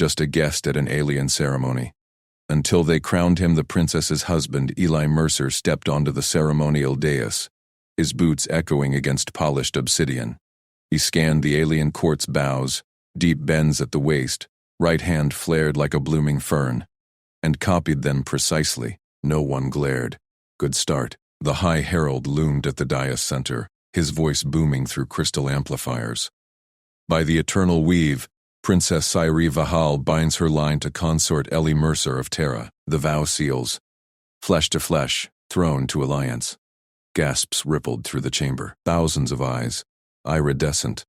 just a guest at an alien ceremony. Until they crowned him the princess's husband, Eli Mercer stepped onto the ceremonial dais, his boots echoing against polished obsidian. He scanned the alien court's bows, deep bends at the waist, right hand flared like a blooming fern, and copied them precisely. No one glared. Good start. The High Herald loomed at the dais center, his voice booming through crystal amplifiers. By the eternal weave, Princess Sairi Vahal binds her line to consort Ellie Mercer of Terra. The vow seals. Flesh to flesh, throne to alliance. Gasps rippled through the chamber. Thousands of eyes, iridescent,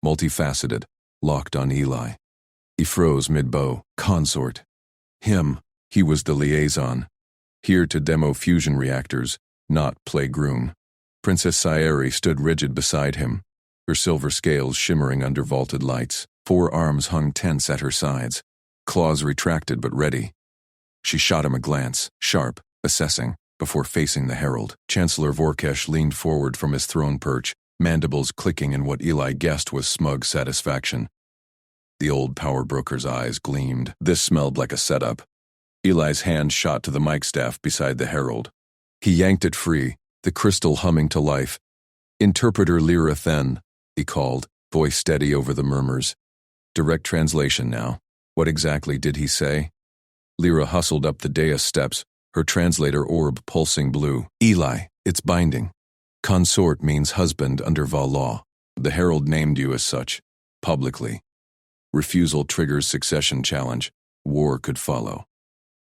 multifaceted, locked on Eli. He froze mid-bow. Consort. Him. He was the liaison. Here to demo fusion reactors, not play groom. Princess Sairi stood rigid beside him, her silver scales shimmering under vaulted lights. 4 arms hung tense at her sides, claws retracted but ready. She shot him a glance, sharp, assessing, before facing the herald. Chancellor Vorkesh leaned forward from his throne perch, mandibles clicking in what Eli guessed was smug satisfaction. The old power broker's eyes gleamed. This smelled like a setup. Eli's hand shot to the mic staff beside the herald. He yanked it free, the crystal humming to life. "Interpreter Lyra Then," he called, voice steady over the murmurs. Direct translation now. What exactly did he say? Lyra hustled up the dais steps, her translator orb pulsing blue. "Eli, it's binding. Consort means husband under Val law. The herald named you as such, publicly. Refusal triggers succession challenge. War could follow."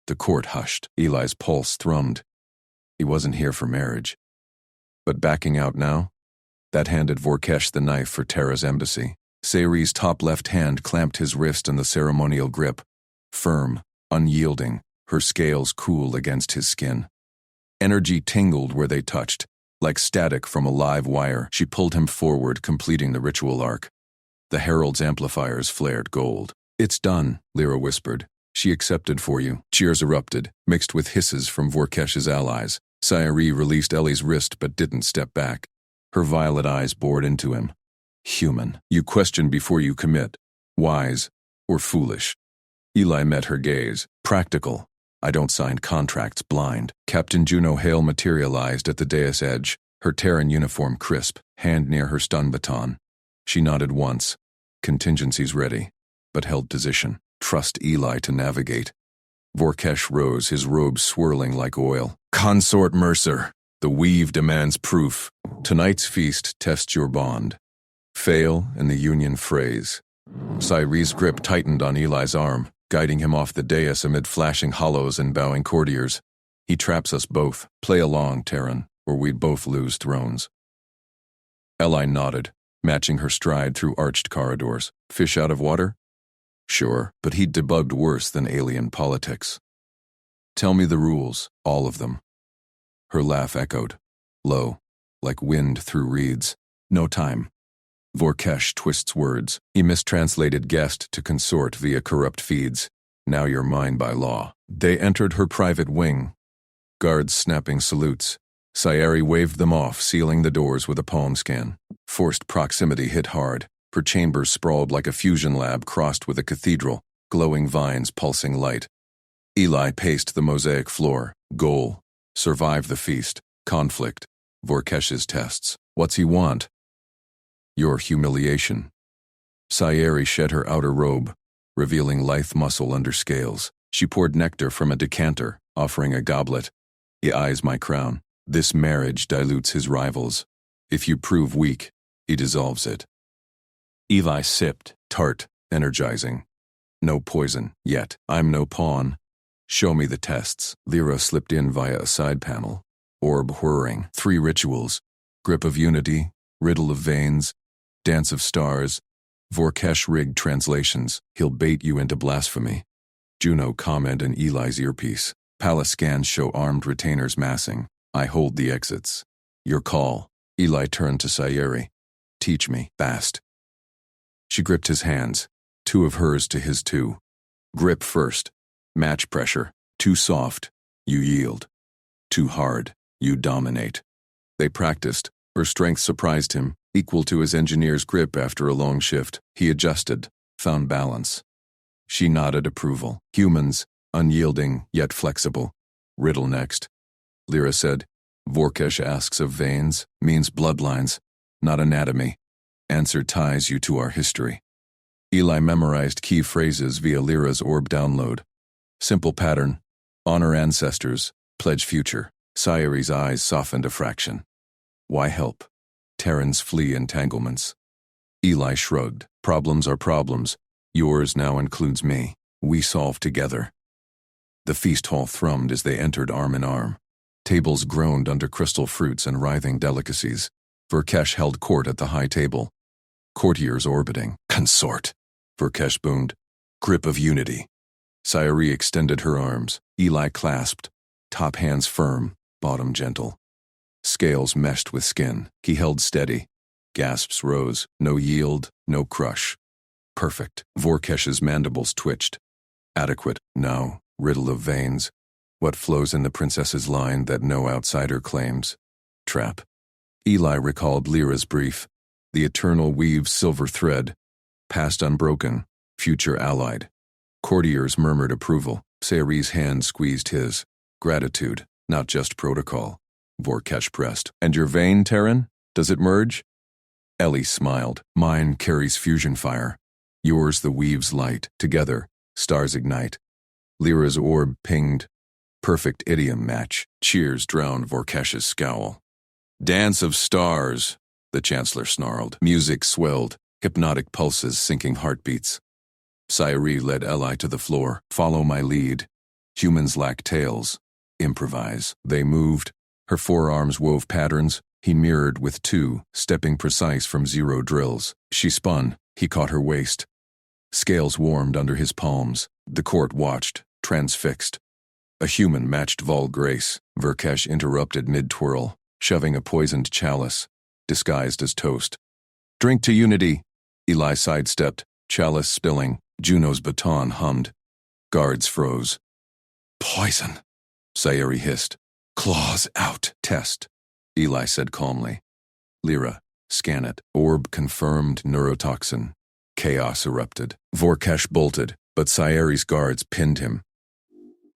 The court hushed. Eli's pulse thrummed. He wasn't here for marriage. But backing out now? That handed Vorkesh the knife for Terra's embassy. Sairi's top left hand clamped his wrist in the ceremonial grip. Firm, unyielding, her scales cool against his skin. Energy tingled where they touched, like static from a live wire. She pulled him forward, completing the ritual arc. The herald's amplifiers flared gold. "It's done," Lyra whispered. "She accepted for you." Cheers erupted, mixed with hisses from Vorkesh's allies. Sairi released Ellie's wrist but didn't step back. Her violet eyes bored into him. "Human. You question before you commit. Wise or foolish." Eli met her gaze. "Practical. I don't sign contracts blind." Captain Juno Hale materialized at the dais edge, her Terran uniform crisp, hand near her stun baton. She nodded once. Contingencies ready, but held position. Trust Eli to navigate. Vorkesh rose, his robes swirling like oil. "Consort Mercer, the weave demands proof. Tonight's feast tests your bond. Fail, and the union frays." Sairi's grip tightened on Eli's arm, guiding him off the dais amid flashing hollows and bowing courtiers. "He traps us both. Play along, Terran, or we'd both lose thrones." Eli nodded, matching her stride through arched corridors. Fish out of water? Sure, but he'd debugged worse than alien politics. "Tell me the rules, all of them." Her laugh echoed, low, like wind through reeds. "No time." Vorkesh twists words. He mistranslated guest to consort via corrupt feeds. "Now you're mine by law." They entered her private wing. Guards snapping salutes. Sairi waved them off, sealing the doors with a palm scan. Forced proximity hit hard. Her chambers sprawled like a fusion lab crossed with a cathedral, glowing vines pulsing light. Eli paced the mosaic floor. Goal: survive the feast. Conflict: Vorkesh's tests. What's he want? Your humiliation. Sairi shed her outer robe, revealing lithe muscle under scales. She poured nectar from a decanter, offering a goblet. "He eyes my crown. This marriage dilutes his rivals. If you prove weak, he dissolves it." Eli sipped, tart, energizing. "No poison, yet. I'm no pawn. Show me the tests." Lyra slipped in via a side panel. Orb whirring. 3 rituals. Grip of unity, riddle of veins, dance of stars. Vorkesh rigged translations. "He'll bait you into blasphemy." Juno comment in Eli's earpiece. Palace scans show armed retainers massing. "I hold the exits. Your call." Eli turned to Sairi. "Teach me, fast." She gripped his hands, 2 of hers to his 2. Grip first. Match pressure. Too soft, you yield. Too hard, you dominate. They practiced. Her strength surprised him, equal to his engineer's grip after a long shift. He adjusted, found balance. She nodded approval. Humans, unyielding yet flexible. Riddle next. Lyra said. Vorkesh asks of veins, means bloodlines, not anatomy. Answer ties you to our history. Eli memorized key phrases via Lyra's orb download. Simple pattern. Honor ancestors, pledge future. Sayari's eyes softened a fraction. Why help? Terrans flee entanglements. Eli shrugged. Problems are problems. Yours now includes me. We solve together. The feast hall thrummed as they entered arm in arm. Tables groaned under crystal fruits and writhing delicacies. Vorkesh held court at the high table. Courtiers orbiting. Consort. Vorkesh boomed. Grip of unity. Sayari extended her arms. Eli clasped. Top hands firm, bottom gentle. Scales meshed with skin. He held steady. Gasps rose. No yield, no crush. Perfect. Vorkesh's mandibles twitched. Adequate. No. Riddle of veins. What flows in the princess's line that no outsider claims? Trap. Eli recalled Lyra's brief. The eternal weaves silver thread. Past unbroken, future allied. Courtiers murmured approval. Sayari's hand squeezed his. Gratitude, not just protocol. Vorkesh pressed. And your vein, Terran? Does it merge? Ellie smiled. Mine carries fusion fire. Yours the weave's light. Together, stars ignite. Lyra's orb pinged. Perfect idiom match. Cheers drowned Vorkesh's scowl. Dance of stars, the Chancellor snarled. Music swelled, hypnotic pulses sinking heartbeats. Sayari led Eli to the floor. Follow my lead. Humans lack tails. Improvise. They moved. Her forearms wove patterns. He mirrored with two, stepping precise from zero drills. She spun. He caught her waist. Scales warmed under his palms. The court watched, transfixed. A human matched Vol grace. Vorkesh interrupted mid-twirl, shoving a poisoned chalice, disguised as toast. Drink to unity. Eli sidestepped, chalice spilling. Juno's baton hummed. Guards froze. Poison, Sayari hissed. Claws out. Test, Eli said calmly. Lyra, scan it. Orb confirmed neurotoxin. Chaos erupted. Vorkesh bolted, but Sayari's guards pinned him.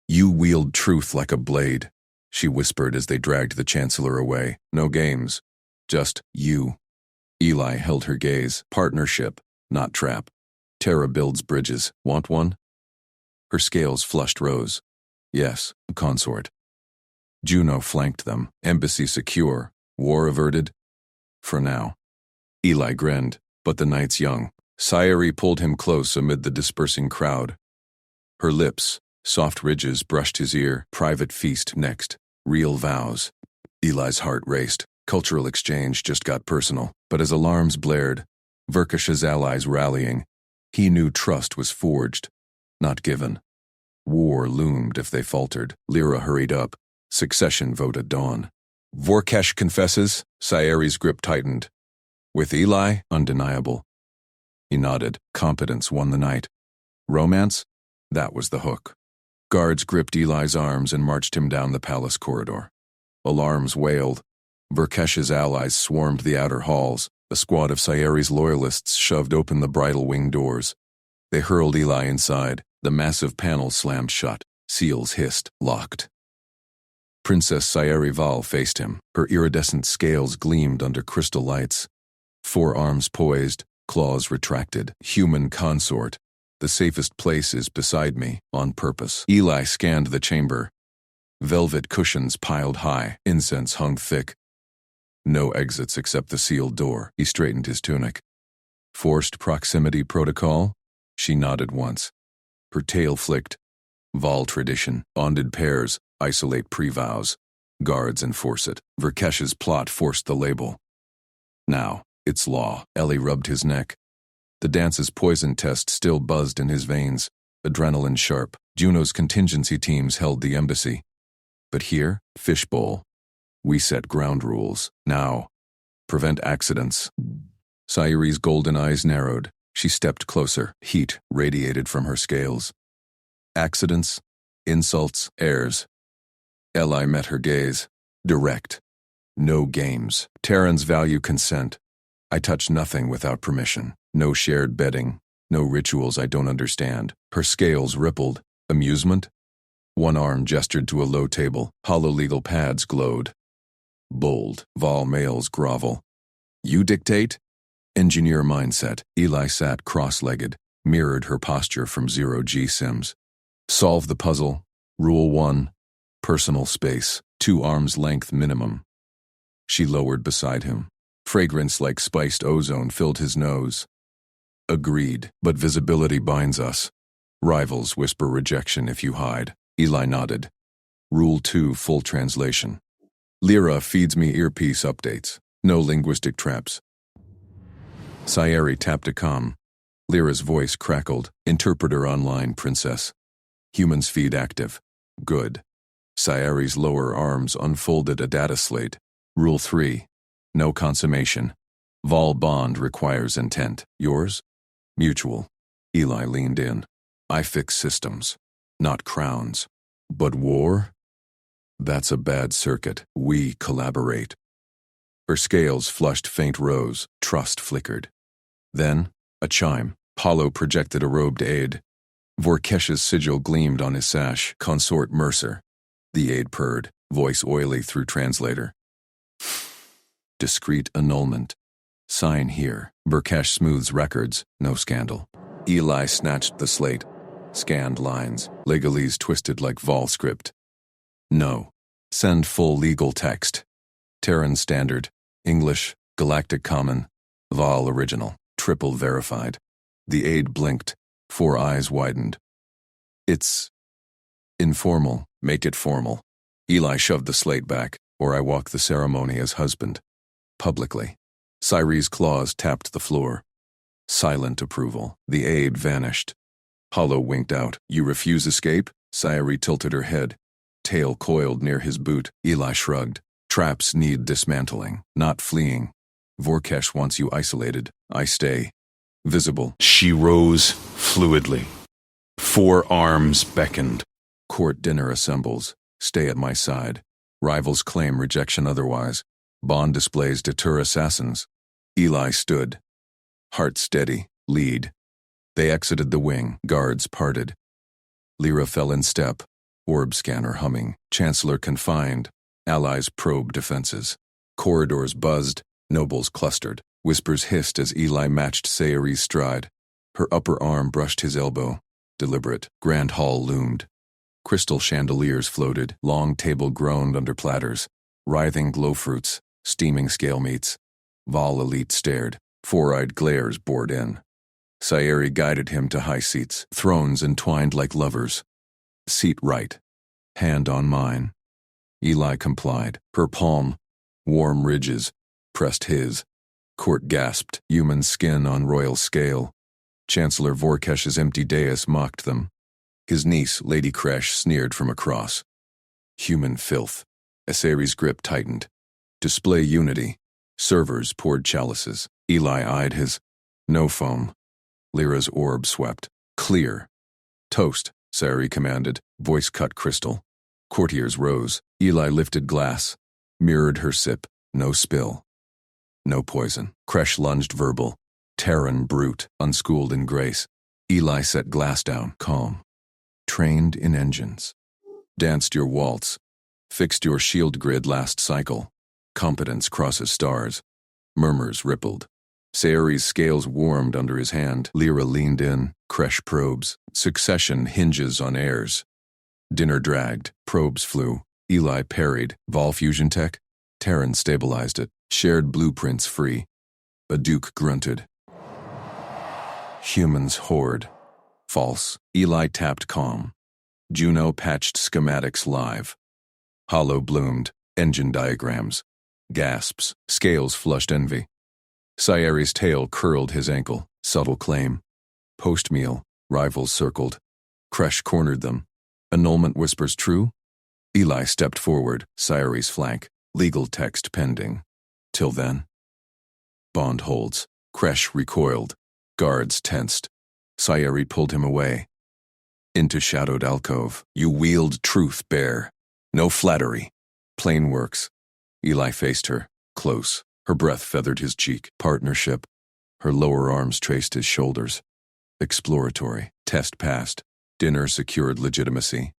You wield truth like a blade, she whispered as they dragged the Chancellor away. No games, just you. Eli held her gaze. Partnership, not trap. Terra builds bridges. Want one? Her scales flushed rose. Yes, consort. Juno flanked them. Embassy secure. War averted? For now. Eli grinned, but the night's young. Sayari pulled him close amid the dispersing crowd. Her lips, soft ridges, brushed his ear. Private feast next. Real vows. Eli's heart raced. Cultural exchange just got personal. But as alarms blared, Vorkesh's allies rallying, he knew trust was forged, not given. War loomed if they faltered. Lyra hurried up. Succession vote at dawn. Vorkesh confesses. Sayari's grip tightened. With Eli, undeniable. He nodded. Competence won the night. Romance? That was the hook. Guards gripped Eli's arms and marched him down the palace corridor. Alarms wailed. Vorkesh's allies swarmed the outer halls. A squad of Sayari's loyalists shoved open the bridal wing doors. They hurled Eli inside. The massive panel slammed shut. Seals hissed, locked. Princess Sayari Val faced him. Her iridescent scales gleamed under crystal lights. Forearms poised, claws retracted. Human consort. The safest place is beside me, on purpose. Eli scanned the chamber. Velvet cushions piled high. Incense hung thick. No exits except the sealed door. He straightened his tunic. Forced proximity protocol? She nodded once. Her tail flicked. Vol tradition. Bonded pairs. Isolate pre-vows. Guards enforce it. Vorkesh's plot forced the label. Now, it's law. Ellie rubbed his neck. The dance's poison test still buzzed in his veins. Adrenaline sharp. Juno's contingency teams held the embassy. But here, fishbowl. We set ground rules. Now, prevent accidents. Sayari's golden eyes narrowed. She stepped closer. Heat radiated from her scales. Accidents, insults, airs. Eli met her gaze. Direct. No games. Terrans value consent. I touch nothing without permission. No shared bedding. No rituals I don't understand. Her scales rippled. Amusement? One arm gestured to a low table. Hollow legal pads glowed. Bold, Vol males grovel. You dictate? Engineer mindset. Eli sat cross-legged, mirrored her posture from 0G Sims. Solve the puzzle. Rule 1. Personal space. 2 arms length minimum. She lowered beside him. Fragrance like spiced ozone filled his nose. Agreed, but visibility binds us. Rivals whisper rejection if you hide. Eli nodded. Rule 2, full translation. Lyra feeds me earpiece updates. No linguistic traps. Sayeri tapped a comm. Lyra's voice crackled. Interpreter online, princess. Humans feed active. Good. Sayeri's lower arms unfolded a data slate. Rule 3. No consummation. Vol bond requires intent. Yours? Mutual. Eli leaned in. I fix systems, not crowns. But war? That's a bad circuit. We collaborate. Her scales flushed faint rose. Trust flickered. Then, a chime. Paulo projected a robed aide. Vorkesh's sigil gleamed on his sash. Consort Mercer. The aide purred, voice oily through translator. Discreet annulment. Sign here. Vorkesh smooths records. No scandal. Eli snatched the slate. Scanned lines. Legalese twisted like Vol script. No. Send full legal text. Terran Standard. English. Galactic Common. Vol Original. Triple verified. The aide blinked. 4 eyes widened. It's informal. Make it formal. Eli shoved the slate back, or I walk the ceremony as husband. Publicly. Cyrie's claws tapped the floor. Silent approval. The aide vanished. Hollow winked out. You refuse escape? Sayeri tilted her head. Tail coiled near his boot. Eli shrugged. Traps need dismantling, not fleeing. Vorkesh wants you isolated. I stay. Visible. She rose fluidly. 4 arms beckoned. Court dinner assembles. Stay at my side. Rivals claim rejection otherwise. Bond displays deter assassins. Eli stood. Heart steady. Lead. They exited the wing. Guards parted. Lyra fell in step. Orb scanner humming. Chancellor confined. Allies probe defenses. Corridors buzzed. Nobles clustered. Whispers hissed as Eli matched Sayeri's stride. Her upper arm brushed his elbow. Deliberate. Grand hall loomed. Crystal chandeliers floated. Long table groaned under platters. Writhing glow fruits. Steaming scale meats. Vol elite stared. 4-eyed glares bored in. Sayeri guided him to high seats. Thrones entwined like lovers. Seat right. Hand on mine. Eli complied. Her palm, warm ridges, pressed his. Court gasped. Human skin on royal scale. Chancellor Vorkesh's empty dais mocked them. His niece, Lady Kresh, sneered from across. Human filth. Aseri's grip tightened. Display unity. Servers poured chalices. Eli eyed his. No foam. Lyra's orb swept. Clear. Toast, Sayeri commanded. Voice cut crystal. Courtiers rose. Eli lifted glass. Mirrored her sip. No spill. No poison. Kresh lunged verbal. Terran brute, unschooled in grace. Eli set glass down, calm. Trained in engines. Danced your waltz. Fixed your shield grid last cycle. Competence crosses stars. Murmurs rippled. Sayeri's scales warmed under his hand. Lyra leaned in. Kresh probes. Succession hinges on heirs. Dinner dragged. Probes flew. Eli parried. Vol fusion tech? Terran stabilized it. Shared blueprints free. A duke grunted. Humans hoard. False. Eli tapped calm. Juno patched schematics live. Hollow bloomed. Engine diagrams. Gasps. Scales flushed envy. Sayeri's tail curled his ankle. Subtle claim. Post-meal. Rivals circled. Kresh cornered them. Annulment whispers true? Eli stepped forward. Sayeri's flank. Legal text pending. Till then. Bond holds. Kresh recoiled. Guards tensed. Sayeri pulled him away. Into shadowed alcove. You wield truth bare. No flattery. Plain works. Eli faced her. Close. Her breath feathered his cheek. Partnership. Her lower arms traced his shoulders. Exploratory. Test passed. Dinner secured legitimacy.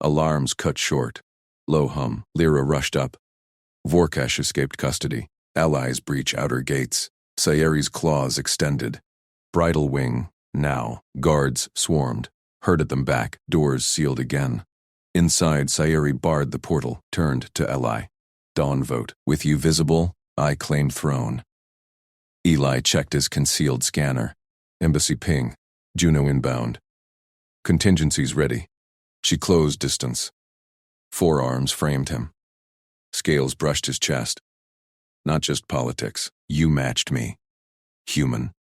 Alarms cut short. Low hum. Lyra rushed up. Vorkash escaped custody. Allies breach outer gates. Sayeri's claws extended. Bridal wing. Now. Guards swarmed. Herded them back. Doors sealed again. Inside, Sayeri barred the portal, turned to Eli. Dawn vote. With you visible, I claim throne. Eli checked his concealed scanner. Embassy ping. Juno inbound. Contingencies ready. She closed distance. Forearms framed him. Scales brushed his chest. Not just politics. You matched me. Human.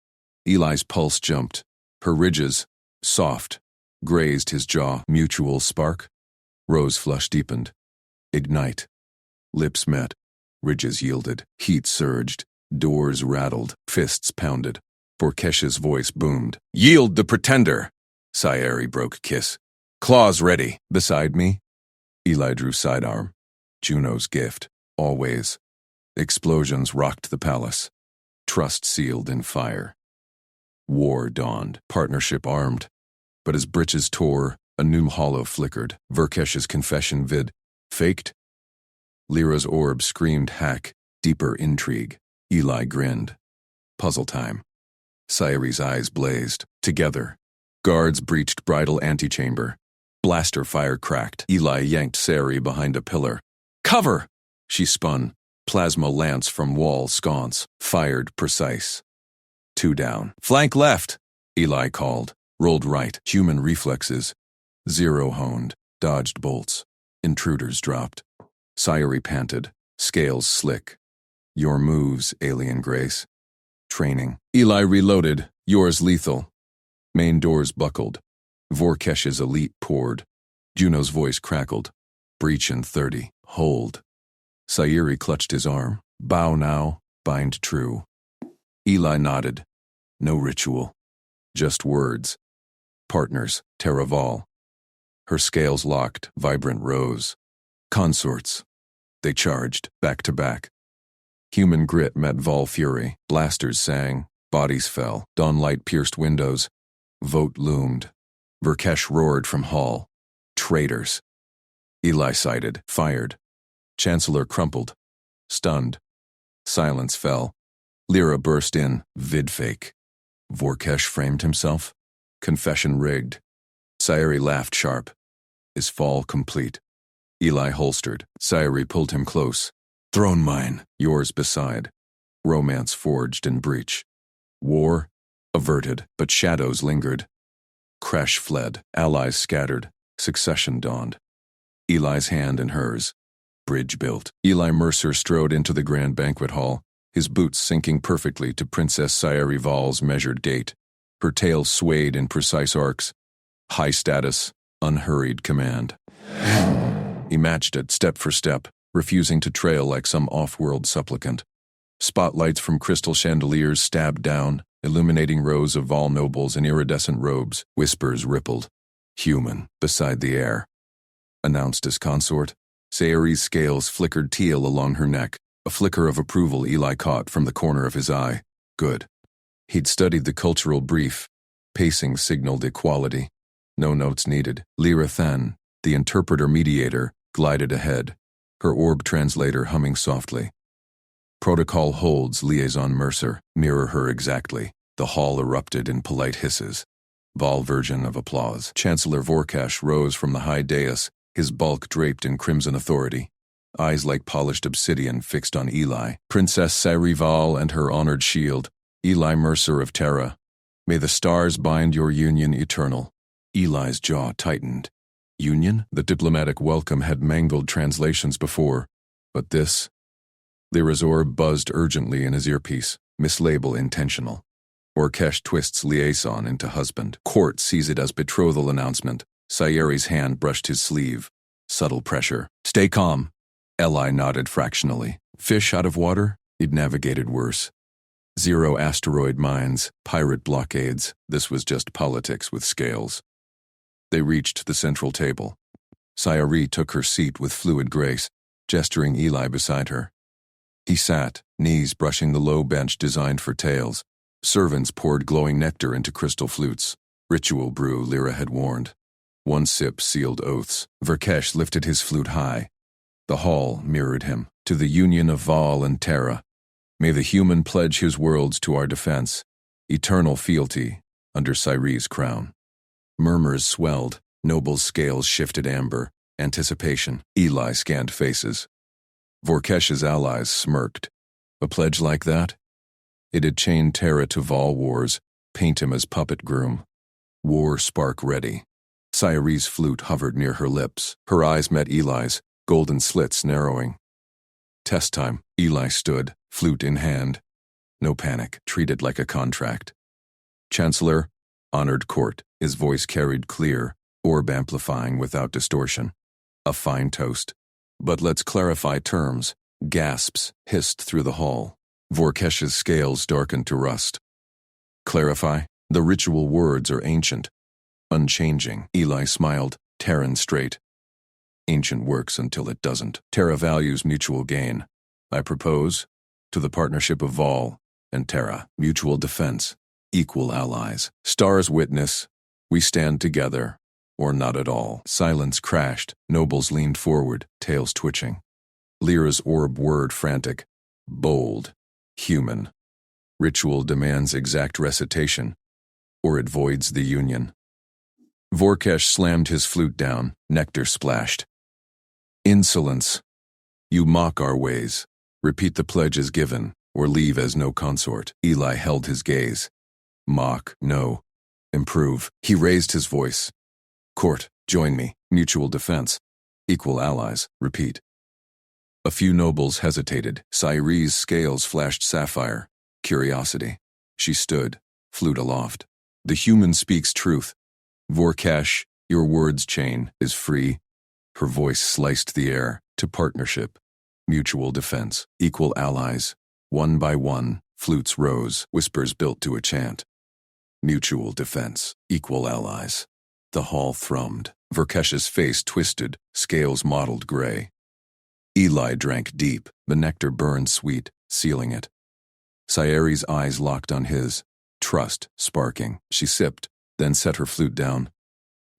Eli's pulse jumped. Her ridges, soft, grazed his jaw. Mutual spark. Rose flush deepened. Ignite. Lips met. Ridges yielded. Heat surged. Doors rattled. Fists pounded. Vorkesh's voice boomed. Yield the pretender! Sayeri broke kiss. Claws ready. Beside me? Eli drew sidearm. Juno's gift. Always. Explosions rocked the palace. Trust sealed in fire. War dawned. Partnership armed. But as britches tore, a new hollow flickered. Vorkesh's confession vid. Faked? Lyra's orb screamed hack. Deeper intrigue. Eli grinned. Puzzle time. Sayeri's eyes blazed. Together. Guards breached bridal antechamber. Blaster fire cracked. Eli yanked Sayeri behind a pillar. Cover! She spun. Plasma lance from wall sconce. Fired precise. 2 down. Flank left! Eli called. Rolled right. Human reflexes. 0 honed. Dodged bolts. Intruders dropped. Sayeri panted. Scales slick. Your moves, alien grace. Training. Eli reloaded. Yours lethal. Main doors buckled. Vorkesh's elite poured. Juno's voice crackled. Breach in 30. Hold. Sayeri clutched his arm. Bow now. Bind true. Eli nodded. No ritual. Just words. Partners. Terraval. Her scales locked. Vibrant rose. Consorts. They charged. Back to back. Human grit met Vol fury. Blasters sang. Bodies fell. Dawnlight pierced windows. Vote loomed. Vorkesh roared from hall. Traitors. Eli sighted. Fired. Chancellor crumpled. Stunned. Silence fell. Lyra burst in. Vid fake. Vorkesh framed himself. Confession rigged. Sayeri laughed sharp. His fall complete. Eli holstered. Sayeri pulled him close. Throne mine. Yours beside. Romance forged in breach. War averted, but shadows lingered. Crash fled. Allies scattered. Succession dawned. Eli's hand in hers. Bridge built. Eli Mercer strode into the grand banquet hall, his boots syncing perfectly to Princess Sayeri Val's measured gait. Her tail swayed in precise arcs. High status, unhurried command. He matched it step for step, refusing to trail like some off-world supplicant. Spotlights from crystal chandeliers stabbed down, illuminating rows of Vol nobles in iridescent robes. Whispers rippled. Human, beside the air. Announced his consort. Sayeri's scales flickered teal along her neck. A flicker of approval Eli caught from the corner of his eye. Good. He'd studied the cultural brief. Pacing signaled equality. No notes needed. Lyra Then, the interpreter-mediator, glided ahead, her orb translator humming softly. Protocol holds, Liaison Mercer. Mirror her exactly. The hall erupted in polite hisses. Vol version of applause. Chancellor Vorkash rose from the high dais, his bulk draped in crimson authority. Eyes like polished obsidian fixed on Eli. Princess Sayeri Val and her honored shield. Eli Mercer of Terra. May the stars bind your union eternal. Eli's jaw tightened. Union? The diplomatic welcome had mangled translations before. But this? Lyra's orb buzzed urgently in his earpiece. Mislabel intentional. Vorkesh twists liaison into husband. Court sees it as betrothal announcement. Sayeri's hand brushed his sleeve. Subtle pressure. Stay calm. Eli nodded fractionally. Fish out of water? He'd navigated worse. 0 asteroid mines, pirate blockades. This was just politics with scales. They reached the central table. Sayeri took her seat with fluid grace, gesturing Eli beside her. He sat, knees brushing the low bench designed for tails. Servants poured glowing nectar into crystal flutes. Ritual brew, Lyra had warned. One sip sealed oaths. Verkesh lifted his flute high. The hall mirrored him. To the union of Val and Terra. May the human pledge his worlds to our defense. Eternal fealty under Cyrie's crown. Murmurs swelled. Nobles' scales shifted amber. Anticipation. Eli scanned faces. Vorkesh's allies smirked. A pledge like that? It'd chain Terra to Val wars, paint him as puppet groom. War spark ready. Cyrie's flute hovered near her lips. Her eyes met Eli's, golden slits narrowing. Test time. Eli stood, flute in hand. No panic, treated like a contract. Chancellor, honored court, his voice carried clear, orb amplifying without distortion. A fine toast. But let's clarify terms. Gasps hissed through the hall. Vorkesh's scales darkened to rust. Clarify? The ritual words are ancient. Unchanging. Eli smiled, Terran straight. Ancient works until it doesn't. Terra values mutual gain. I propose, to the partnership of Val and Terra, mutual defense, equal allies. Stars witness, we stand together, or not at all. Silence crashed, nobles leaned forward, tails twitching. Lyra's orb whirred frantic, bold, human. Ritual demands exact recitation, or it voids the union. Vorkesh slammed his flute down, nectar splashed. Insolence. You mock our ways. Repeat the pledge as given, or leave as no consort. Eli held his gaze. Mock, no. Improve. He raised his voice. Court, join me. Mutual defense. Equal allies. Repeat. A few nobles hesitated. Cyrie's scales flashed sapphire. Curiosity. She stood, flute aloft. The human speaks truth. Vorkesh, your words chain is free. Her voice sliced the air. To partnership. Mutual defense. Equal allies. One by one, flutes rose. Whispers built to a chant. Mutual defense. Equal allies. The hall thrummed. Vorkesh's face twisted. Scales mottled gray. Eli drank deep. The nectar burned sweet, sealing it. Cyrie's eyes locked on his. Trust sparking. She sipped, then set her flute down.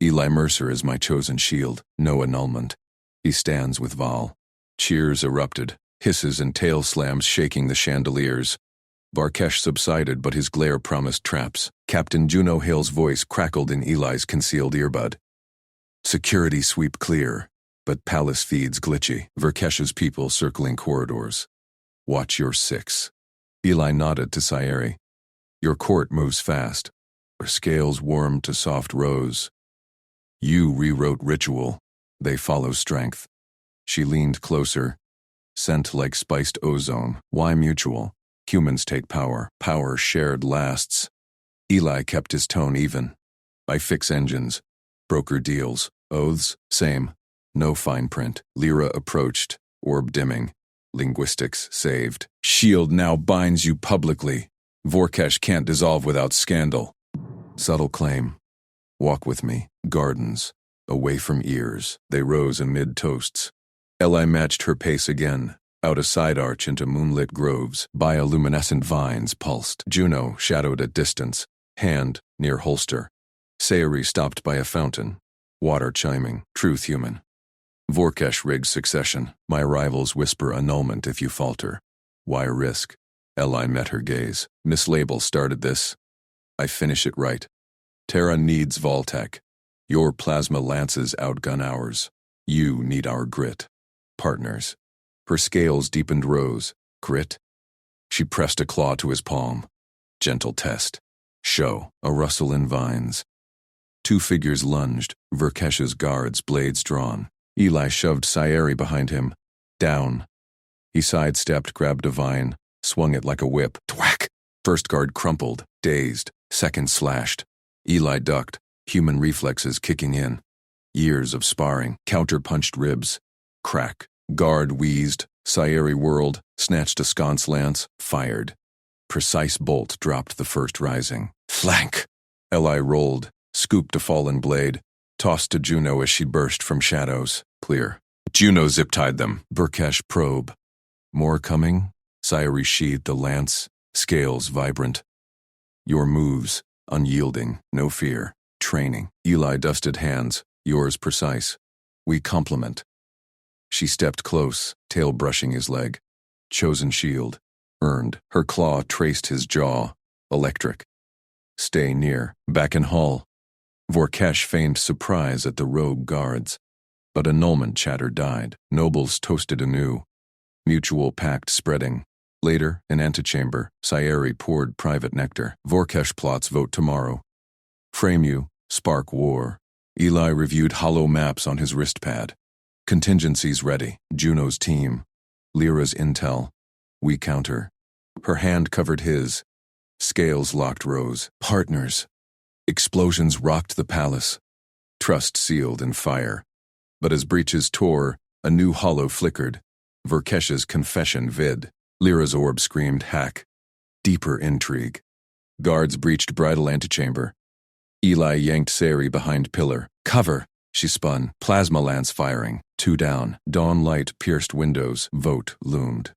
Eli Mercer is my chosen shield. No annulment. He stands with Val. Cheers erupted, hisses and tail slams shaking the chandeliers. Vorkesh subsided, but his glare promised traps. Captain Juno Hale's voice crackled in Eli's concealed earbud. Security sweep clear, but palace feeds glitchy. Vorkesh's people circling corridors. Watch your six. Eli nodded to Sayeri. Your court moves fast. Her scales warmed to soft rose. You rewrote ritual. They follow strength. She leaned closer. Scent like spiced ozone. Why mutual? Humans take power. Power shared lasts. Eli kept his tone even. I fix engines. Broker deals. Oaths, same. No fine print. Lyra approached. Orb dimming. Linguistics saved. Shield now binds you publicly. Vorkesh can't dissolve without scandal. Subtle claim. Walk with me. Gardens. Away from ears. They rose amid toasts. Eli matched her pace again. Out a side arch into moonlit groves. Bioluminescent vines pulsed. Juno shadowed at distance. Hand near holster. Sayeri stopped by a fountain. Water chiming. Truth human. Vorkesh rigs succession. My rivals whisper annulment if you falter. Why risk? Eli met her gaze. Mislabel started this. I finish it right. Terra needs Voltec. Your plasma lances outgun ours. You need our grit. Partners. Her scales deepened rose. Grit? She pressed a claw to his palm. Gentle test. Show. A rustle in vines. Two figures lunged. Vorkesh's guards, blades drawn. Eli shoved Sayeri behind him. Down. He sidestepped, grabbed a vine, swung it like a whip. Thwack! First guard crumpled, dazed. Second slashed. Eli ducked, human reflexes kicking in. Years of sparring, counter-punched ribs. Crack. Guard wheezed. Sayeri whirled, snatched a sconce lance, fired. Precise bolt dropped the first rising. Flank! Eli rolled, scooped a fallen blade, tossed to Juno as she burst from shadows. Clear. Juno zip-tied them. Vorkesh probe. More coming? Sayeri sheathed the lance, scales vibrant. Your moves, unyielding, no fear. Training. Eli dusted hands. Yours precise. We compliment. She stepped close, tail brushing his leg. Chosen shield. Earned. Her claw traced his jaw. Electric. Stay near. Back in hall. Vorkesh feigned surprise at the rogue guards. But annulment chatter died. Nobles toasted anew. Mutual pact spreading. Later, in antechamber, Sayeri poured private nectar. Vorkesh plots vote tomorrow. Frame you. Spark war. Eli reviewed hollow maps on his wristpad. Contingencies ready. Juno's team. Lyra's intel. We counter. Her hand covered his. Scales locked rose. Partners. Explosions rocked the palace. Trust sealed in fire. But as breaches tore, a new hollow flickered. Vorkesh's confession vid. Lyra's orb screamed hack. Deeper intrigue. Guards breached bridal antechamber. Eli yanked Sari behind pillar. Cover! She spun. Plasma lance firing. 2 down. Dawn light pierced windows. Vote loomed.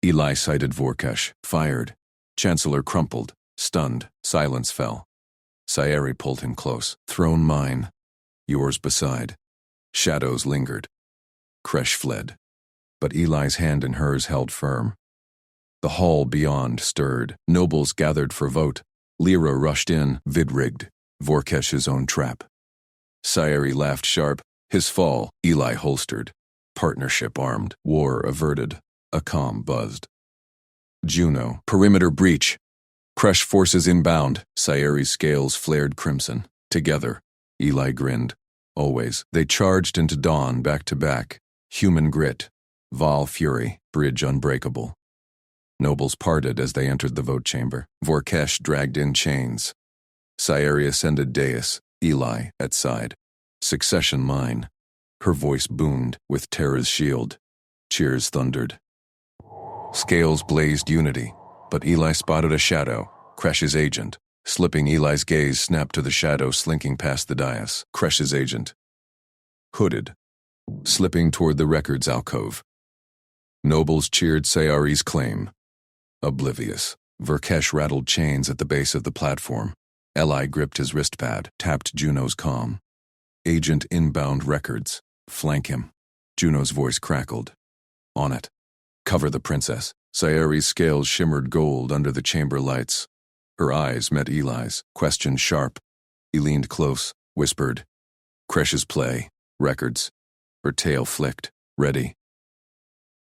Eli sighted Vorkesh. Fired. Chancellor crumpled. Stunned. Silence fell. Sayeri pulled him close. Throne mine. Yours beside. Shadows lingered. Kresh fled. But Eli's hand in hers held firm. The hall beyond stirred. Nobles gathered for vote. Lyra rushed in, vid-rigged. Vorkesh's own trap. Sayeri laughed sharp. His fall, Eli holstered. Partnership armed. War averted. A calm buzzed. Juno. Perimeter breach. Kresh forces inbound. Sayeri's scales flared crimson. Together. Eli grinned. Always. They charged into dawn back to back. Human grit. Val fury. Bridge unbreakable. Nobles parted as they entered the vote chamber. Vorkesh dragged in chains. Sayeri ascended dais. Eli at side. Succession mine. Her voice boomed with Terra's shield. Cheers thundered. Scales blazed unity, but Eli spotted a shadow. Kresh's agent. Slipping, Eli's gaze snapped to the shadow slinking past the dais. Kresh's agent. Hooded. Slipping toward the records alcove. Nobles cheered Sayari's claim. Oblivious. Vorkesh rattled chains at the base of the platform. Eli gripped his wristpad, tapped Juno's comm. Agent inbound records. Flank him. Juno's voice crackled. On it. Cover the princess. Sayeri's scales shimmered gold under the chamber lights. Her eyes met Eli's, question sharp. He leaned close, whispered. Kresh's play. Records. Her tail flicked. Ready.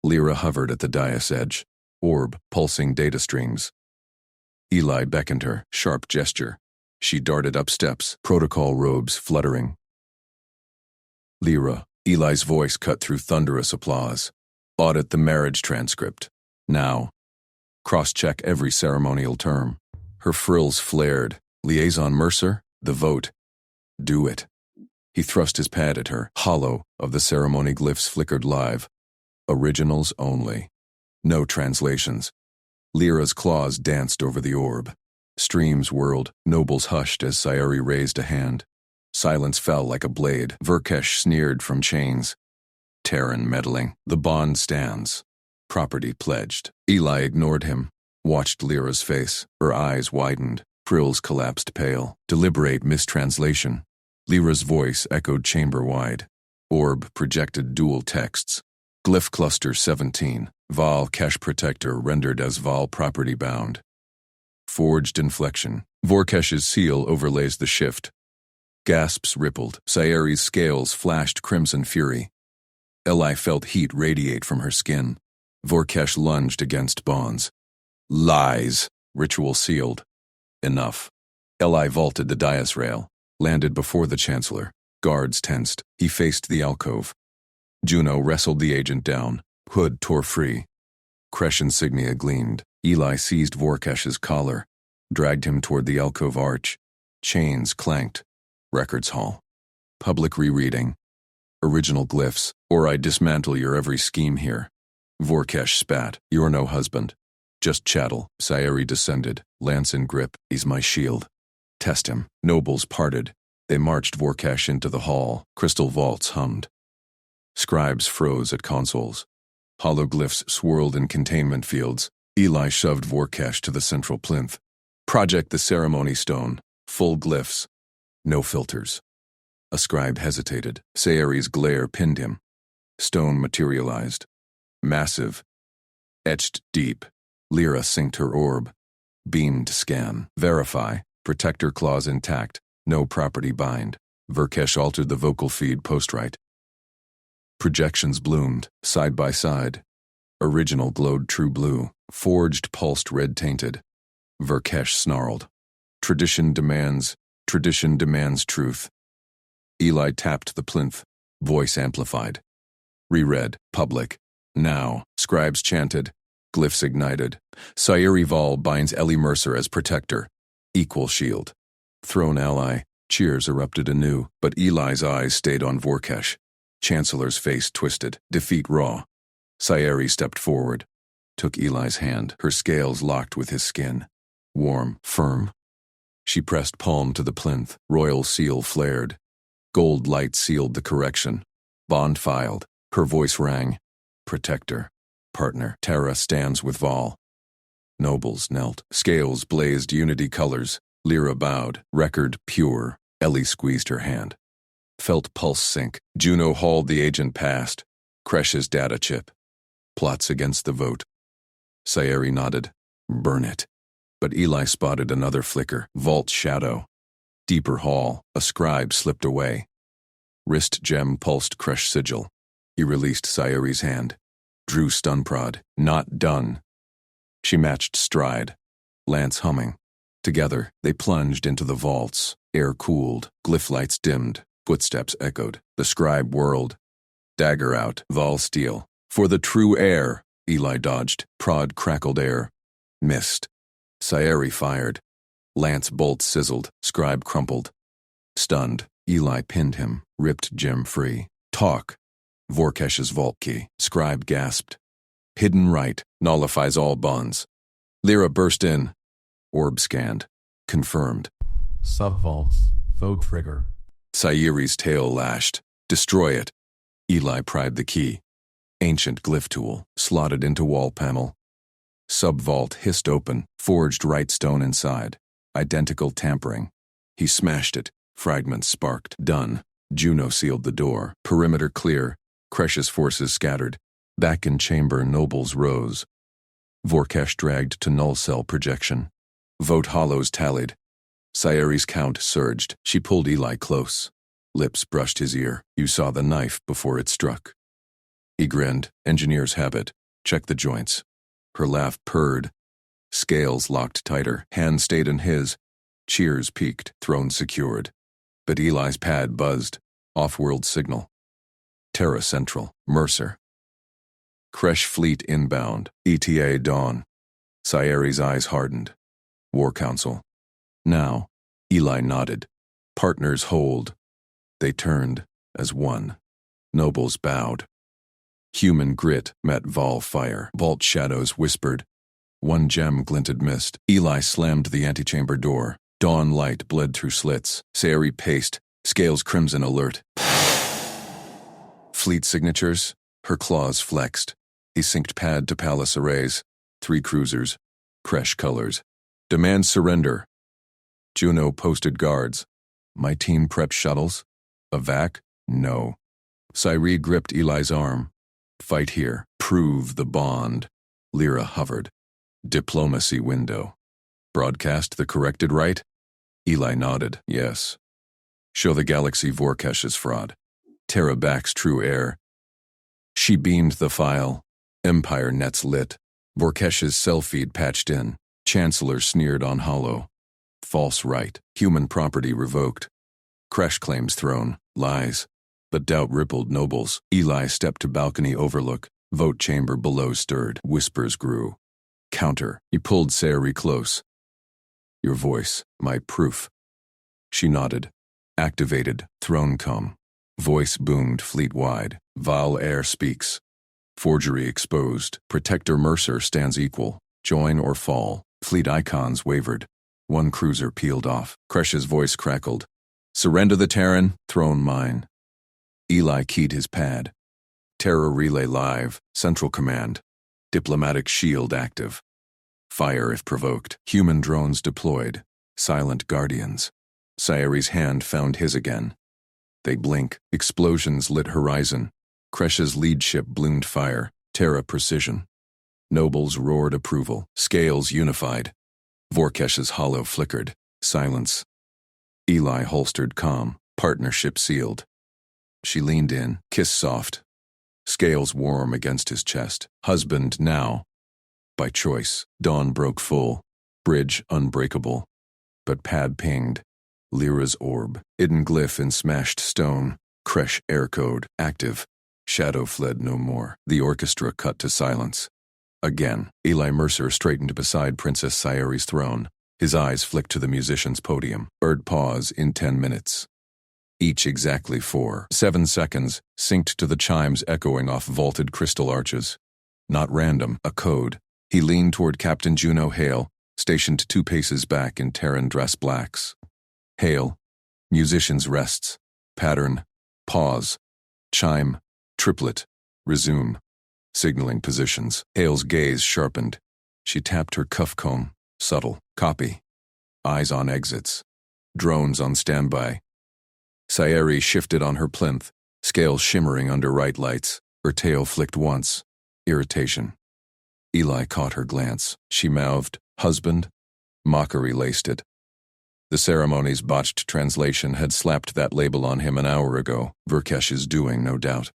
Lyra hovered at the dais edge. Orb, pulsing data streams. Eli beckoned her, sharp gesture. She darted up steps, protocol robes fluttering. Lyra. Eli's voice cut through thunderous applause. Audit the marriage transcript. Now. Cross-check every ceremonial term. Her frills flared. Liaison Mercer, the vote. Do it. He thrust his pad at her. Hollow of the ceremony glyphs flickered live. Originals only. No translations. Lyra's claws danced over the orb. Streams whirled. Nobles hushed as Sayeri raised a hand. Silence fell like a blade. Vorkesh sneered from chains. Terran meddling. The bond stands. Property pledged. Eli ignored him. Watched Lyra's face. Her eyes widened. Frills collapsed pale. Deliberate mistranslation. Lyra's voice echoed chamber-wide. Orb projected dual texts. Glyph cluster 17. Val cache protector rendered as Val property bound. Forged inflection. Vorkesh's seal overlays the shift. Gasps rippled. Sayeri's scales flashed crimson fury. Eli felt heat radiate from her skin. Vorkesh lunged against bonds. Lies. Ritual sealed. Enough. Eli vaulted the dais rail. Landed before the chancellor. Guards tensed. He faced the alcove. Juno wrestled the agent down. Hood tore free. Kresh insignia gleamed. Eli seized Vorkesh's collar. Dragged him toward the alcove arch. Chains clanked. Records hall. Public rereading. Original glyphs, or I dismantle your every scheme here. Vorkesh spat. You're no husband. Just chattel. Sayeri descended. Lance in grip. He's my shield. Test him. Nobles parted. They marched Vorkesh into the hall. Crystal vaults hummed. Scribes froze at consoles. Hologlyphs swirled in containment fields. Eli shoved Vorkesh to the central plinth. Project the ceremony stone. Full glyphs. No filters. A scribe hesitated. Sayeri's glare pinned him. Stone materialized. Massive. Etched deep. Lyra synced her orb. Beamed scan. Verify. Protector clause intact. No property bind. Verkesh altered the vocal feed post-right. Projections bloomed, side by side. Original glowed true blue. Forged pulsed red tainted. Verkesh snarled. Tradition demands truth. Eli tapped the plinth. Voice amplified. Reread. Public. Now. Scribes chanted. Glyphs ignited. Sayeri Vol binds Ellie Mercer as protector. Equal shield. Throne ally. Cheers erupted anew, but Eli's eyes stayed on Vorkesh. Chancellor's face twisted. Defeat raw. Sayeri stepped forward. Took Eli's hand. Her scales locked with his skin. Warm, firm. She pressed palm to the plinth. Royal seal flared. Gold light sealed the correction. Bond filed. Her voice rang. Protector. Partner. Terra stands with Vol. Nobles knelt. Scales blazed unity colors. Lyra bowed. Record pure. Ellie squeezed her hand. Felt pulse sink. Juno hauled the agent past. Kresh's data chip. Plots against the vote. Sayeri nodded. Burn it. But Eli spotted another flicker. Vault shadow. Deeper hall. A scribe slipped away. Wrist gem pulsed Kresh sigil. He released Sayeri's hand. Drew stun prod. Not done. She matched stride. Lance humming. Together, they plunged into the vaults. Air cooled. Glyph lights dimmed. Footsteps echoed. The scribe whirled. Dagger out. Vol steel. For the true air. Eli dodged. Prod crackled air. Missed. Sayeri fired. Lance bolt sizzled. Scribe crumpled. Stunned. Eli pinned him. Ripped gem free. Talk. Vorkesh's vault key. Scribe gasped. Hidden right. Nullifies all bonds. Lyra burst in. Orb scanned. Confirmed. Subvaults. Vote trigger. Sayeri's tail lashed. Destroy it. Eli pried the key. Ancient glyph tool. Slotted into wall panel. Subvault hissed open. Forged right stone inside. Identical tampering. He smashed it. Fragments sparked. Done. Juno sealed the door. Perimeter clear. Kresh's forces scattered. Back in chamber, nobles rose. Vorkesh dragged to null cell projection. Vote hollows tallied. Sayeri's count surged. She pulled Eli close. Lips brushed his ear. You saw the knife before it struck. He grinned. Engineer's habit. Check the joints. Her laugh purred. Scales locked tighter. Hand stayed in his. Cheers peaked. Throne secured. But Eli's pad buzzed. Off-world signal. Terra Central. Mercer. Kresh fleet inbound. ETA dawn. Sayeri's eyes hardened. War Council. Now. Eli nodded. Partners hold. They turned as one. Nobles bowed. Human grit met Vol fire. Vault shadows whispered. One gem glinted mist. Eli slammed the antechamber door. Dawn light bled through slits. Sayeri paced. Scales crimson alert. Fleet signatures. Her claws flexed. He synced pad to palace arrays. 3 cruisers. Kresh colors. Demand surrender. Juno posted guards. My team prepped shuttles. A vac? No. Sayeri gripped Eli's arm. Fight here. Prove the bond. Lyra hovered. Diplomacy window. Broadcast the corrected right? Eli nodded. Yes. Show the galaxy Vorkesh's fraud. Terra backs true air. She beamed the file. Empire nets lit. Vorkesh's cell feed patched in. Chancellor sneered on hollow. False right. Human property revoked. Kresh claims throne. Lies. But doubt rippled nobles. Eli stepped to balcony overlook. Vote chamber below stirred. Whispers grew. Counter. He pulled Sayeri close. Your voice. My proof. She nodded. Activated. Throne come. Voice boomed fleet-wide. Val air speaks. Forgery exposed. Protector Mercer stands equal. Join or fall. Fleet icons wavered. One cruiser peeled off. Kresh's voice crackled. Surrender the Terran. Throne mine. Eli keyed his pad. Terra relay live. Central command. Diplomatic shield active. Fire if provoked. Human drones deployed. Silent guardians. Sayeri's hand found his again. They blink. Explosions lit horizon. Kresh's lead ship bloomed fire. Terra precision. Nobles roared approval. Scales unified. Vorkesh's hollow flickered. Silence. Eli holstered calm. Partnership sealed. She leaned in. Kiss soft. Scales warm against his chest. Husband now. By choice. Dawn broke full. Bridge unbreakable. But pad pinged. Lyra's orb. Hidden glyph in smashed stone. Kresh air code. Active. Shadow fled no more. The orchestra cut to silence. Again, Eli Mercer straightened beside Princess Sayeri's throne. His eyes flicked to the musician's podium. Bird pause in 10 minutes. Each exactly 7 seconds, synced to the chimes echoing off vaulted crystal arches. Not random, a code. He leaned toward Captain Juno Hale, stationed 2 paces back in Terran dress blacks. Hale. Musicians rests. Pattern. Pause. Chime. Triplet. Resume. Signaling positions. Hale's gaze sharpened. She tapped her cuff comb. Subtle. Copy. Eyes on exits. Drones on standby. Sayeri shifted on her plinth, scales shimmering under right lights. Her tail flicked once. Irritation. Eli caught her glance. She mouthed, "Husband?" Mockery laced it. The ceremony's botched translation had slapped that label on him an hour ago. Vorkesh's doing, no doubt.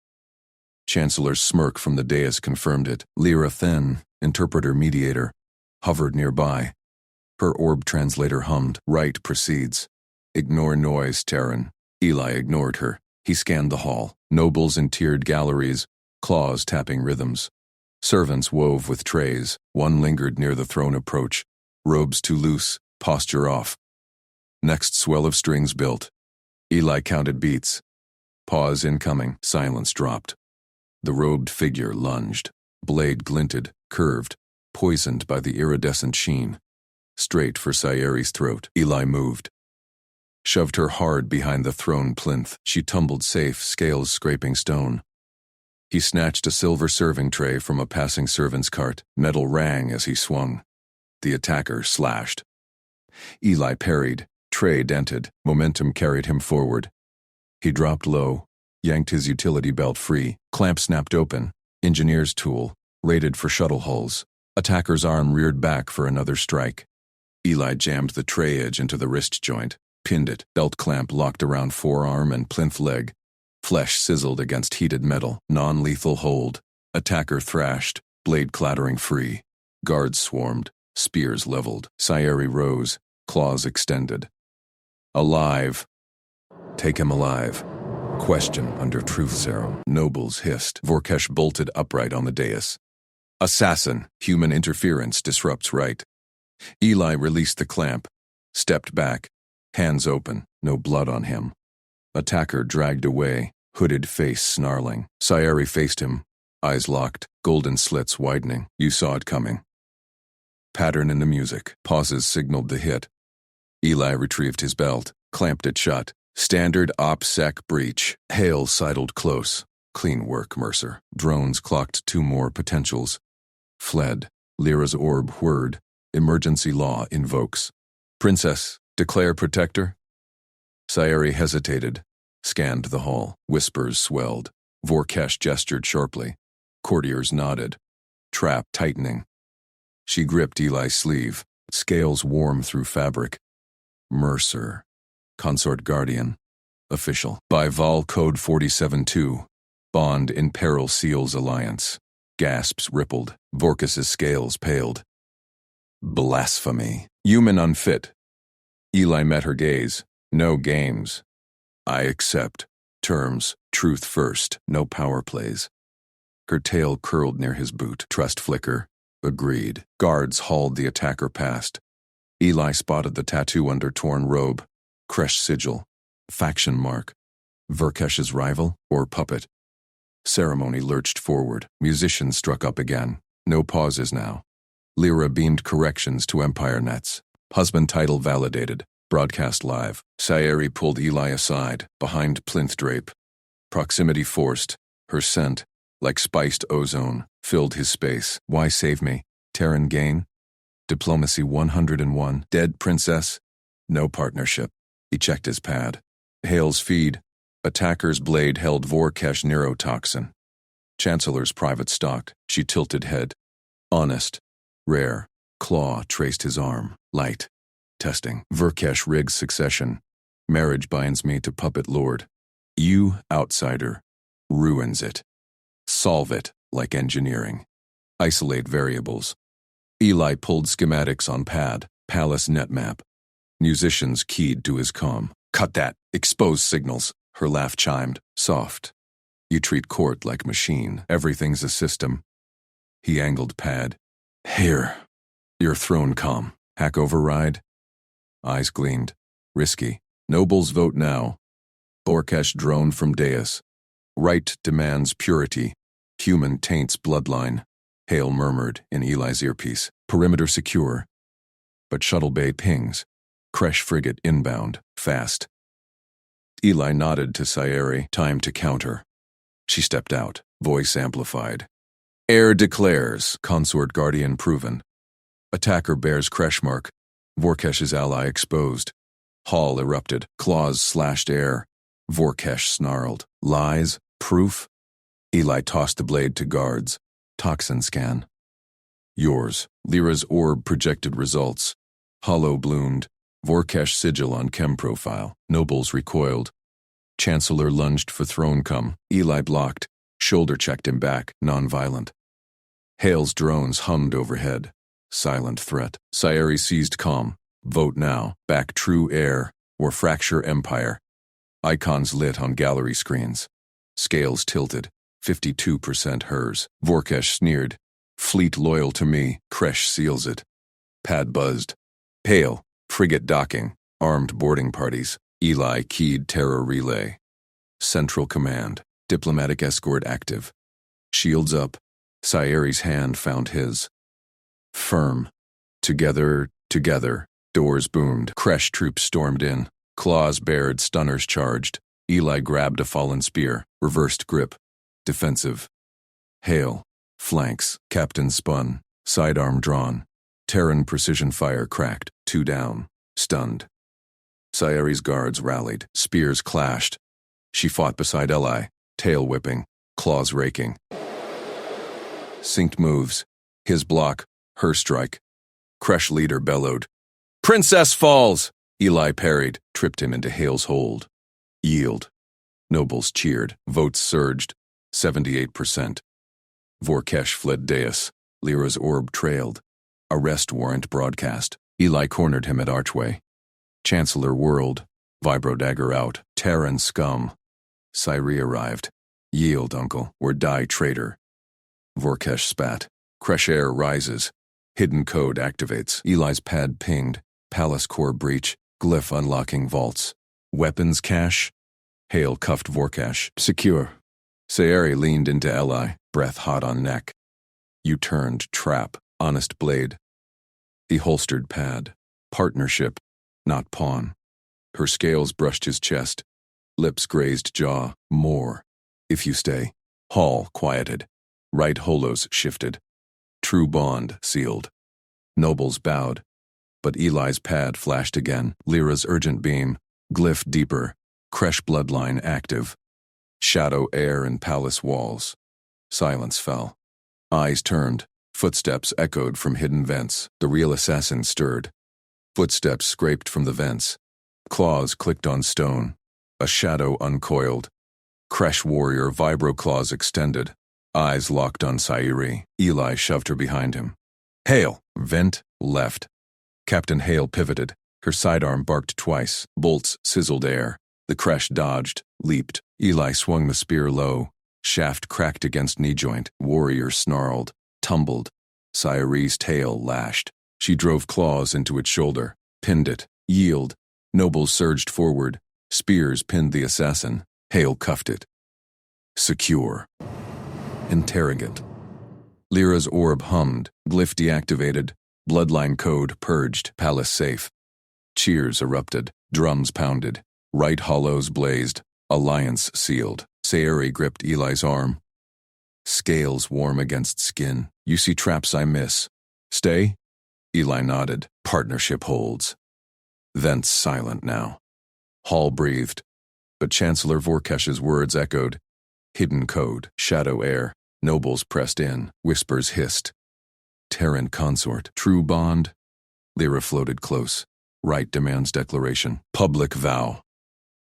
Chancellor's smirk from the dais confirmed it. Lyra Thin, interpreter mediator, hovered nearby. Her orb translator hummed. Right proceeds. Ignore noise, Terran. Eli ignored her. He scanned the hall. Nobles in tiered galleries, claws tapping rhythms. Servants wove with trays. One lingered near the throne approach. Robes too loose, posture off. Next swell of strings built. Eli counted beats. Pause incoming. Silence dropped. The robed figure lunged. Blade glinted, curved, poisoned by the iridescent sheen. Straight for Sayeri's throat. Eli moved. Shoved her hard behind the throne plinth. She tumbled safe, scales scraping stone. He snatched a silver serving tray from a passing servant's cart. Metal rang as he swung. The attacker slashed. Eli parried. Tray dented. Momentum carried him forward. He dropped low, yanked his utility belt free. Clamp snapped open. Engineer's tool, rated for shuttle hulls. Attacker's arm reared back for another strike. Eli jammed the tray edge into the wrist joint, pinned it. Belt clamp locked around forearm and plinth leg. Flesh sizzled against heated metal. Non-lethal hold. Attacker thrashed, blade clattering free. Guards swarmed, spears leveled. Sayeri rose, claws extended. Alive. Take him alive. Question under truth serum. Nobles hissed. Vorkesh bolted upright on the dais. Assassin. Human interference disrupts right. Eli released the clamp. Stepped back. Hands open. No blood on him. Attacker dragged away. Hooded face snarling. Sayeri faced him. Eyes locked. Golden slits widening. You saw it coming. Pattern in the music. Pauses signaled the hit. Eli retrieved his belt. Clamped it shut. Standard OPSEC breach. Hale sidled close. Clean work, Mercer. Drones clocked 2 more potentials. Fled. Lyra's orb whirred. Emergency law invokes. Princess, declare protector? Sayeri hesitated. Scanned the hall. Whispers swelled. Vorkesh gestured sharply. Courtiers nodded. Trap tightening. She gripped Eli's sleeve. Scales warm through fabric. Mercer. Consort Guardian. Official. By Vol Code 47-2. Bond in peril seals alliance. Gasps rippled. Vorkes's scales paled. Blasphemy. Human unfit. Eli met her gaze. No games. I accept. Terms. Truth first. No power plays. Her tail curled near his boot. Trust flicker. Agreed. Guards hauled the attacker past. Eli spotted the tattoo under torn robe. Kresh sigil. Faction mark. Vorkesh's rival or puppet. Ceremony lurched forward. Musicians struck up again. No pauses now. Lyra beamed corrections to Empire Nets. Husband title validated. Broadcast live. Sayeri pulled Eli aside, behind plinth drape. Proximity forced. Her scent, like spiced ozone, filled his space. Why save me? Terran gain? Diplomacy 101. Dead princess? No partnership. He checked his pad. Hale's feed. Attacker's blade held Vorkesh neurotoxin. Chancellor's private stock. She tilted head. Honest. Rare. Claw traced his arm. Light. Testing. Vorkesh rigs succession. Marriage binds me to puppet lord. You, outsider. Ruins it. Solve it, like engineering. Isolate variables. Eli pulled schematics on pad. Palace netmap. Musicians keyed to his comm. Cut that. Expose signals. Her laugh chimed. Soft. You treat court like machine. Everything's a system. He angled pad. Here. Your throne comm. Hack override. Eyes gleamed. Risky. Nobles vote now. Vorkesh droned from dais. Right demands purity. Human taints bloodline. Hale murmured in Eli's earpiece. Perimeter secure. But shuttle bay pings. Kresh frigate inbound. Fast. Eli nodded to Sayeri. Time to counter. She stepped out. Voice amplified. Heir declares. Consort guardian proven. Attacker bears Kresh mark. Vorkesh's ally exposed. Hall erupted. Claws slashed air. Vorkesh snarled. Lies? Proof? Eli tossed the blade to guards. Toxin scan. Yours. Lyra's orb projected results. Hollow bloomed. Vorkesh sigil on chem profile. Nobles recoiled. Chancellor lunged for throne come. Eli blocked. Shoulder checked him back. Nonviolent. Hale's drones hummed overhead. Silent threat. Sayeri seized comm. Vote now. Back true heir. Or fracture empire. Icons lit on gallery screens. Scales tilted. 52% hers. Vorkesh sneered. Fleet loyal to me. Kresh seals it. Pad buzzed. Hale. Frigate docking. Armed boarding parties. Eli keyed terror relay. Central command. Diplomatic escort active. Shields up. Sayeri's hand found his. Firm. Together. Doors boomed. Kresh troops stormed in. Claws bared, stunners charged. Eli grabbed a fallen spear. Reversed grip. Defensive. Hale. Flanks. Captain spun. Sidearm drawn. Terran precision fire cracked. 2 down. Stunned. Sayeri's guards rallied. Spears clashed. She fought beside Eli. Tail whipping. Claws raking. Synced moves. His block. Her strike. Kresh leader bellowed. Princess falls! Eli parried. Tripped him into Hale's hold. Yield. Nobles cheered. Votes surged. 78%. Vorkesh fled dais. Lyra's orb trailed. Arrest warrant broadcast. Eli cornered him at archway. Chancellor whirled. Vibro dagger out. Terran scum. Sayri arrived. Yield, uncle, or die, traitor. Vorkesh spat. Kresh air rises. Hidden code activates. Eli's pad pinged. Palace core breach. Glyph unlocking vaults. Weapons cache. Hale cuffed Vorkesh. Secure. Sayeri leaned into Eli, breath hot on neck. You turned trap. Honest blade. He holstered pad. Partnership, not pawn. Her scales brushed his chest. Lips grazed jaw. More. If you stay. Hall quieted. Right holos shifted. True bond sealed. Nobles bowed. But Eli's pad flashed again. Lyra's urgent beam. Glyph deeper. Kresh bloodline active. Shadow air and palace walls. Silence fell. Eyes turned. Footsteps echoed from hidden vents. The real assassin stirred. Footsteps scraped from the vents. Claws clicked on stone. A shadow uncoiled. Kresh warrior vibro claws extended. Eyes locked on Sayeri. Eli shoved her behind him. Hale! Vent, left. Captain Hale pivoted. Her sidearm barked twice. Bolts sizzled air. The Kresh dodged, leaped. Eli swung the spear low. Shaft cracked against knee joint. Warrior snarled. Tumbled. Sayeri's tail lashed. She drove claws into its shoulder. Pinned it. Yield. Nobles surged forward. Spears pinned the assassin. Hale cuffed it. Secure. Interrogant. Lyra's orb hummed. Glyph deactivated. Bloodline code purged. Palace safe. Cheers erupted. Drums pounded. Right hollows blazed. Alliance sealed. Sayeri gripped Eli's arm. Scales warm against skin. You see traps I miss. Stay? Eli nodded. Partnership holds. Vents silent now. Hall breathed, but Chancellor Vorkesh's words echoed. Hidden code, shadow air. Nobles pressed in, whispers hissed. Terran consort, true bond? Lyra floated close. Right demands declaration. Public vow.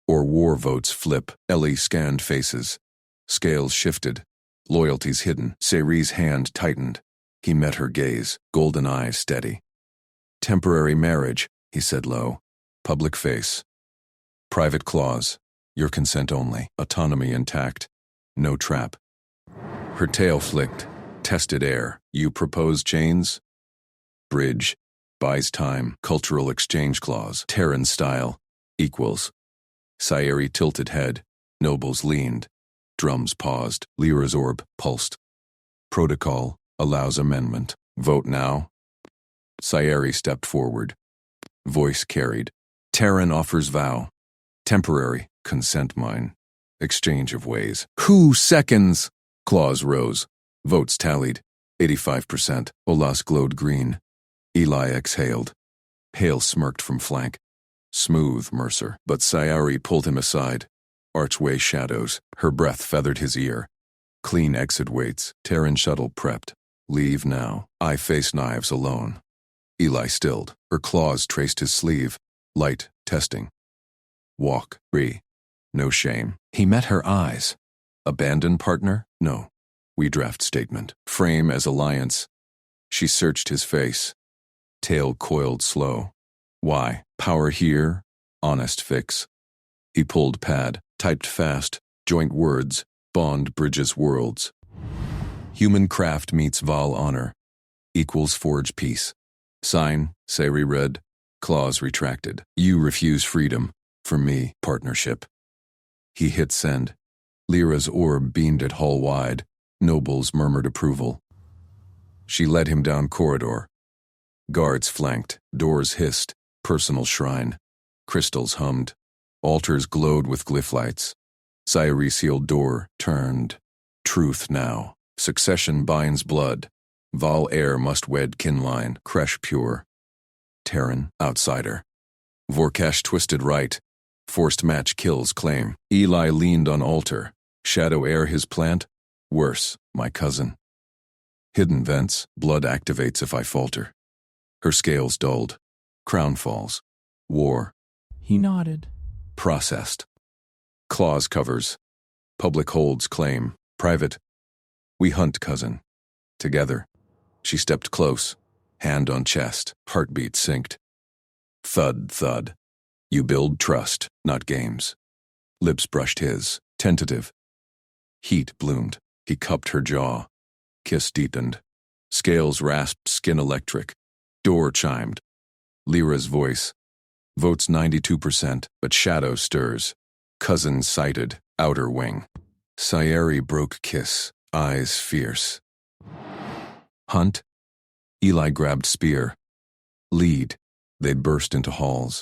Or war votes flip. Ellie scanned faces. Scales shifted. Loyalties hidden. Ceri's hand tightened. He met her gaze, golden eyes steady. Temporary marriage, he said low. Public face. Private clause. Your consent only. Autonomy intact. No trap. Her tail flicked. Tested air. You propose chains? Bridge. Buys time. Cultural exchange clause. Terran style. Equals. Sayeri tilted head. Nobles leaned. Drums paused. Lyra's orb pulsed. Protocol. Allows amendment. Vote now. Sayeri stepped forward. Voice carried. Terran offers vow. Temporary. Consent mine. Exchange of ways. Who seconds? Clause rose. Votes tallied. 85%. Olas glowed green. Eli exhaled. Hale smirked from flank. Smooth, Mercer. But Sayari pulled him aside. Archway shadows. Her breath feathered his ear. Clean exit waits. Terran shuttle prepped. Leave now. I face knives alone. Eli stilled. Her claws traced his sleeve. Light, testing. Walk, free. No shame. He met her eyes. Abandon partner? No. We draft statement. Frame as alliance. She searched his face. Tail coiled slow. Why? Power here? Honest fix. He pulled pad, typed fast, joint words, bond bridges worlds. Human craft meets Val honor. Equals forge peace. Sign, Ceri read. Clause retracted. You refuse freedom. For me, partnership. He hit send. Lyra's orb beamed at Hull wide. Nobles murmured approval. She led him down corridor. Guards flanked. Doors hissed. Personal shrine. Crystals hummed. Altars glowed with glyph lights. Sayeri sealed door, turned. Truth now. Succession binds blood. Val heir must wed kinline. Kresh pure. Terran, outsider. Vorkesh twisted right. Forced match kills claim. Eli leaned on altar. Shadow heir his plant? Worse, my cousin. Hidden vents. Blood activates if I falter. Her scales dulled. Crown falls. War. He nodded. Processed. Clause covers. Public holds claim. Private. We hunt, cousin. Together. She stepped close. Hand on chest. Heartbeat synced. Thud, thud. You build trust, not games. Lips brushed his. Tentative. Heat bloomed. He cupped her jaw. Kiss deepened. Scales rasped, skin electric. Door chimed. Lyra's voice. Votes 92%, but shadow stirs. Cousin sighted, outer wing. Sayeri broke kiss, eyes fierce. Hunt? Eli grabbed spear. Lead. They burst into halls.